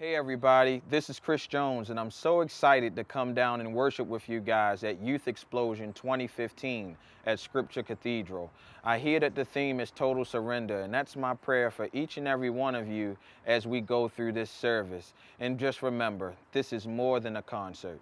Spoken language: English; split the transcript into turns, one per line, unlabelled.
Hey everybody, this is Chris Jones and I'm so excited to come down and worship with you guys at Youth Explosion 2015 at Scripture Cathedral. I hear that the theme is total surrender, and that's my prayer for each and every one of you as we go through this service. And just remember, this is more than a concert.